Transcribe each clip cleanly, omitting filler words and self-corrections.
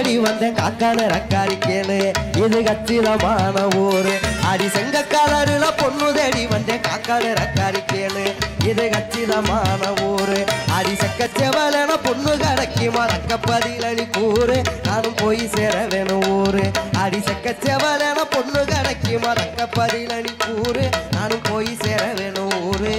தேடி வந்தேன் காக்கான ரக்காரி கேளு இது கச்சிதமான ஊரு அடி செங்க கலருல பொண்ணு தேடி வந்தேன் காக்கான ரக்காரி கேளு இது கச்சிதமான ஊரு அடி செக்க செவலன பொண்ணு கடைக்கு மறக்க பதிலடி கூறு நானும் போய் சேர வேணும் ஊரு அடி செக்க செவலன பொண்ணு கடைக்கு மறக்க பதிலடி கூறு நானும் போய் சேர வேணும் ஊரு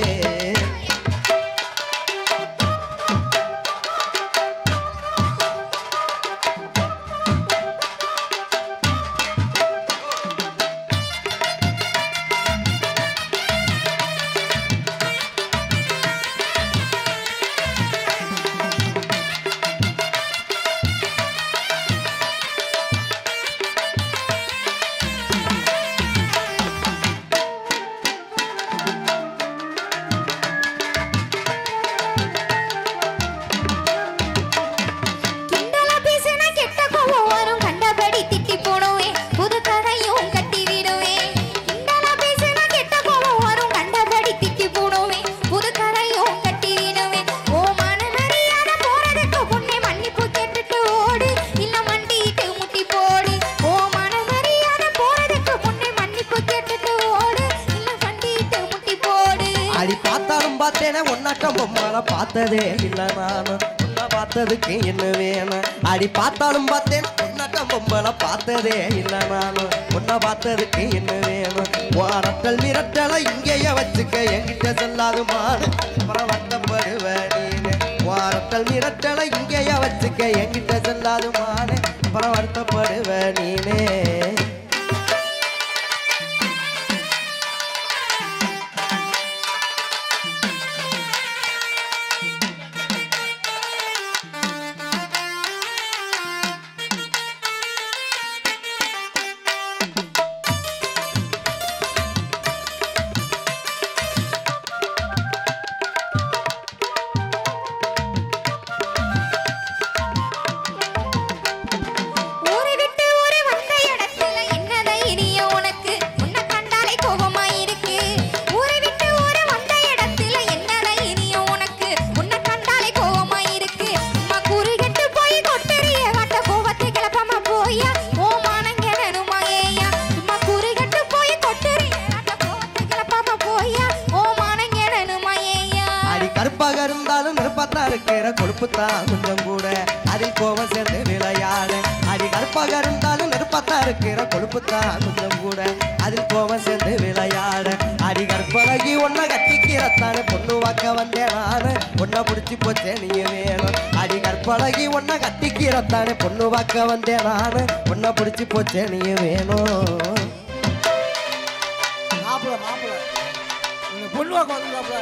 பார்த்ததே இல்ல நானும் உன்னை பார்த்ததுக்கு என்ன வேணும் அடி பார்த்தாலும் பார்த்தேன் உன்னட்டம் பொம்பளை பார்த்ததே இல்ல நானும் உன்னை பார்த்ததுக்கு என்ன வேணும் வாரட்டல் மிரட்டலை இங்கேயே வச்சுக்க என்கிட்ட சொல்லாது மாடு அப்புறம் வருத்தப்படுவ நீனு வாரட்டல் மிரட்டலை இங்கேயே வச்சுக்க என்கிட்ட சொல்லாது மாடு அப்புறம் வருத்தப்படுவ நீனே கொஞ்சம் கூட அதில் கோபம் சேர்ந்து விளையாடு அடி கற்பாக இருந்தாலும் நெருப்பத்தா இருக்கிற கொழுப்புத்தான் கொஞ்சம் கூட அதில் கோபம் சேர்ந்து விளையாடு அடி கற்பழகி ஒன்ன கட்டிக்கிறத்தானே பொண்ணு வாக்க வந்தேன் நானு ஒன்ன பிடிச்சி போச்சே நீ வேணும் அடி கற்பழகி ஒன்ன கட்டிக்கிறத்தானே பொண்ணு வாக்க வந்தேன் நானு ஒன்ன பிடிச்சி போச்சே நீ வேணும் மாப்பிள்ள மாப்பிள்ள பொண்ணு வாக்க வந்து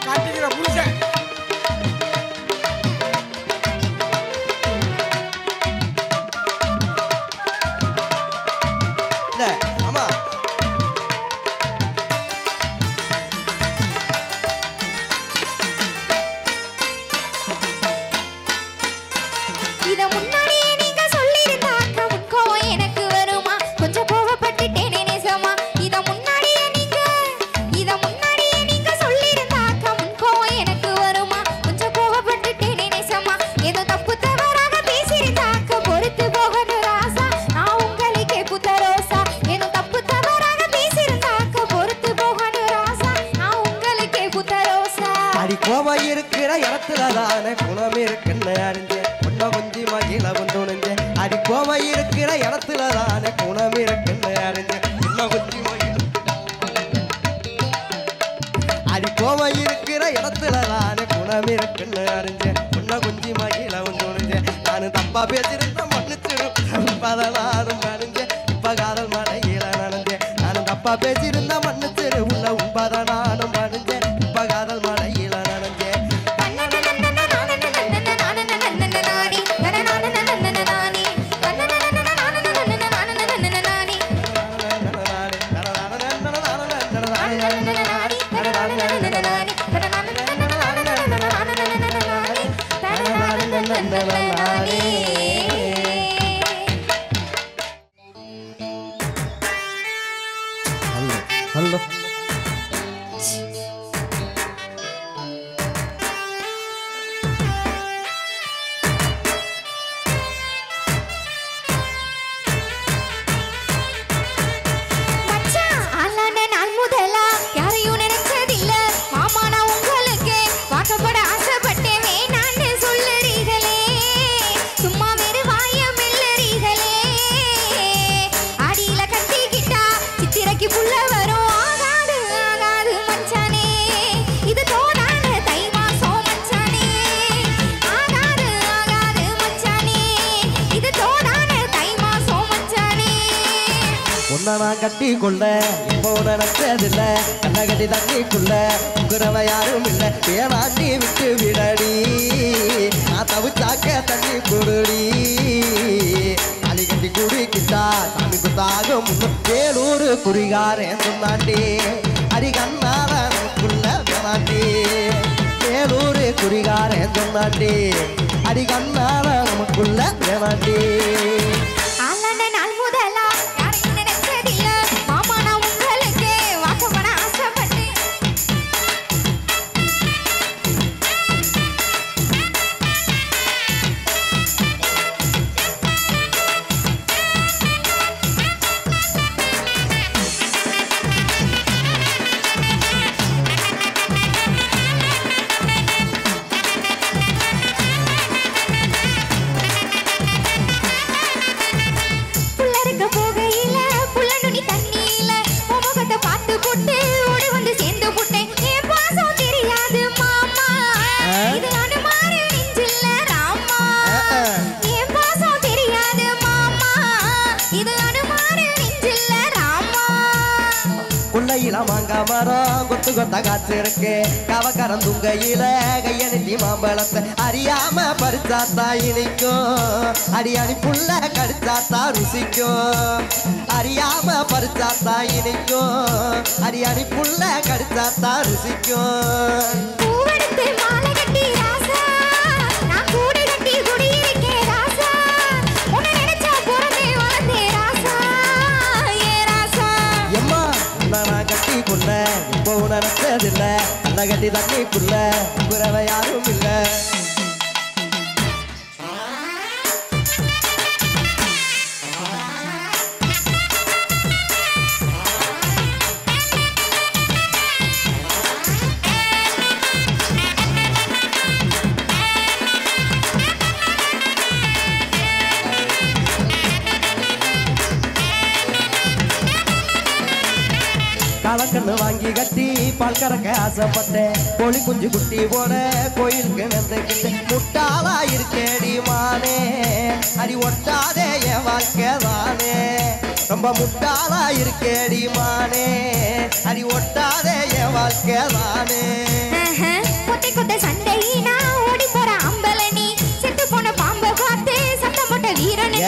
காட்டிக்கிற புருஷன் ஆமா இத முன்னாடியே நீங்க சொல்லிருந்தா அக்கா எனக்கு வருமா கொஞ்சம் கோவப்பட்டுட்டேனே நேசமா இத முன்னாடியே நீங்க சொல்லிருந்தா அக்கா எனக்கு வருமா கொஞ்சம் கோவப்பட்டுட்டேனே நேசமா ஏதோ தப்பு தவறாக பேசிருந்தா அக்கா பொறுத்து போகணும் ராசா நான் உங்களுக்கு புத்தரோசா ஏதோ தப்பு தவறாக பேசிருந்தா அக்கா பொறுத்து போகணும் ராசா நான் உங்களுக்கு புத்தரோசா அடி கோபம் இருக்கிற இடத்துலதானே குணம் இருக்குன்னு அறிஞ்சேன் உன்ன கொஞ்சி மகிழ துணிஞ்சேன் அடி கோபம் இருக்கிற இடத்துலதானே குணம் இருக்குன்னு அறிஞ்சேன் உன்ன கொஞ்சி மகிழ அடி கோபம் இருக்கிற இடத்துலதானே குணம் இருக்குன்னு அறிஞ்சேன் உன்ன கொஞ்சி மகிழ துணிஞ்சேன் நானும் தப்பா பேசிருந்த மன்னிச்சிடும் பதனாரும் நனைஞ்சேன் இப்ப காதல் மழையில நனைஞ்சேன் நானும் தப்பா பேசியிருந்த மன்னிச்சிரு உள்ள உன்பதனானும் நனைஞ்சேன் இப்ப காதல் மழையில நனைஞ்சேன் Hello. உன்னை நான் கட்டி கொள்ள இப்போ நினைச்சதில்ல கண்ணை கட்டி தண்ணிக்குள்ள உங்குறவ யாரும் இல்லை வேணாண்டி விட்டு விடடி நான் தவிச்சாக்க தண்ணி குடுடி அடி கட்டி குடிக்கிட்டா சாமி குத்தாக முன்னும் வேலூர் குறிகாரன் சொன்னாண்டி அடி கண்ணால நமக்குள்ள வேணாண்டி வேலூர் குறிகாரன் சொன்னாண்டி அடி கண்ணால நமக்குள்ள வேணாண்டி மாங்கா மரம் கொத்து கொத்த காத்திருக்கு கவக்கரம் துங்கையில கையெழுத்தி மாம்பழத்தை அறியாம பறிச்சாத்தா இனிக்கும் அடியாணி புள்ள கடிச்சாத்தா ருசிக்கும் அறியாம பறிச்சாத்தா இனிக்கும் அடியாணி புள்ள கடிச்சாத்தா ருசிக்கும் இப்போ உணர்ந்ததில்ல அந்த கட்டி தண்ணிக்குள்ள குறவ யாரும் இல்லை கலக்கண்ணு வாங்கி கட்டி பால் கறக்க ஆசைப்பட்டேன் கோழி குஞ்சு குட்டி போட கோயிலுக்கு நந்துக்கிட்டேன் முட்டாளா இருக்கேடி மானே அடி ஒட்டாதே என் வாழ்க்கை தானே ரொம்ப முட்டாளா இருக்கேடி மானே அடி ஒட்டாதே என் வாழ்க்கை தானே கொட்டை கொட்டை சண்டையினா ஓடி போற அம்பல நீ செத்து போன பாம்பை பார்த்து சத்தம் போட்ட வீரன்